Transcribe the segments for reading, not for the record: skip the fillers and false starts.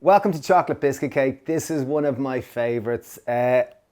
Welcome to chocolate biscuit cake. This is one of my favorites.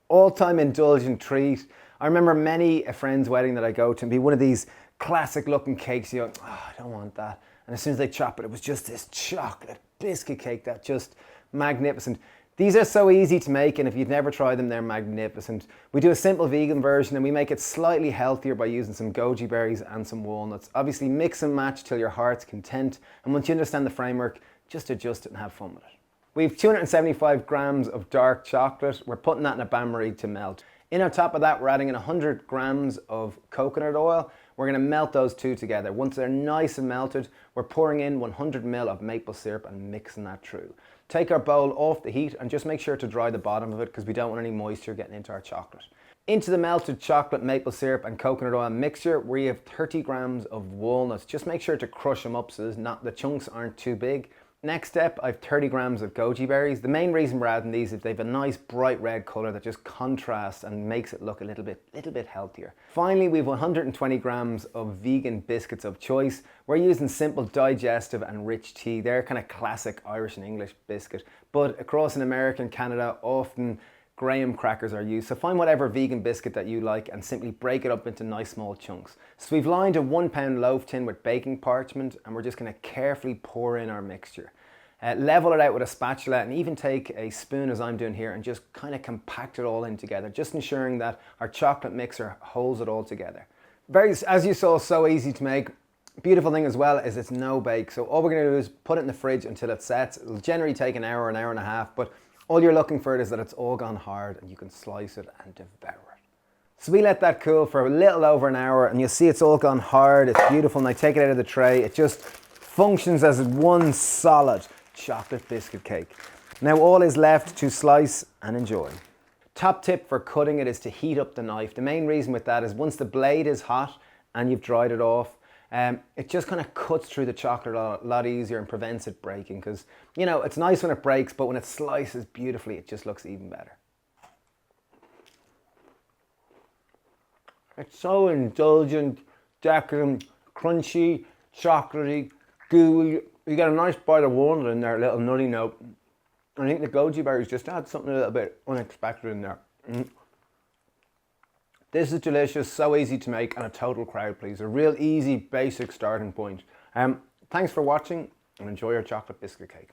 All-time indulgent treat. I remember many a friend's wedding that I go to and be one of these classic looking cakes. You go, oh, I don't want that. And as soon as they chop it, it was just this chocolate biscuit cake that just magnificent. These are so easy to make, and if you've never tried them, they're magnificent. We do a simple vegan version and we make it slightly healthier by using some goji berries and some walnuts. Obviously mix and match till your heart's content, and once you understand the framework, just adjust it and have fun with it. We have 275 grams of dark chocolate. We're putting that in a bain-marie to melt. In on top of that, we're adding in 100 grams of coconut oil. We're going to melt those two together. Once they're nice and melted, we're pouring in 100 ml of maple syrup and mixing that through. Take our bowl off the heat and just make sure to dry the bottom of it because we don't want any moisture getting into our chocolate. Into the melted chocolate, maple syrup and coconut oil mixture, we have 30 grams of walnuts. Just make sure to crush them up so the chunks aren't too big. Next step, I have 30 grams of goji berries. The main reason we're adding these is they have a nice bright red color that just contrasts and makes it look a little bit healthier. Finally, we have 120 grams of vegan biscuits of choice. We're using simple, digestive and rich tea. They're kind of classic Irish and English biscuit, but across in America and Canada, often graham crackers are used. So find whatever vegan biscuit that you like and simply break it up into nice small chunks. So we've lined a 1 pound loaf tin with baking parchment and we're just going to carefully pour in our mixture. Level it out with a spatula and even take a spoon as I'm doing here and just kind of compact it all in together, just ensuring that our chocolate mixer holds it all together. As you saw, so easy to make. Beautiful thing as well is it's no bake. So all we're going to do is put it in the fridge until it sets. It'll generally take an hour and a half, but all you're looking for is that it's all gone hard and you can slice it and devour it. So we let that cool for a little over an hour and you'll see it's all gone hard. It's beautiful, and I take it out of the tray. It just functions as one solid chocolate biscuit cake. Now all is left to slice and enjoy. Top tip for cutting it is to heat up the knife. The main reason with that is once the blade is hot and you've dried it off, it just kind of cuts through the chocolate a lot easier and prevents it breaking, because you know it's nice when it breaks, but when it slices beautifully it just looks even better. It's so indulgent, decadent, crunchy, chocolatey, gooey. You get a nice bite of walnut in there, a little nutty note. I think the goji berries just add something a little bit unexpected in there. This is delicious, so easy to make, and a total crowd pleaser. A real easy, basic starting point. Thanks for watching and enjoy your chocolate biscuit cake.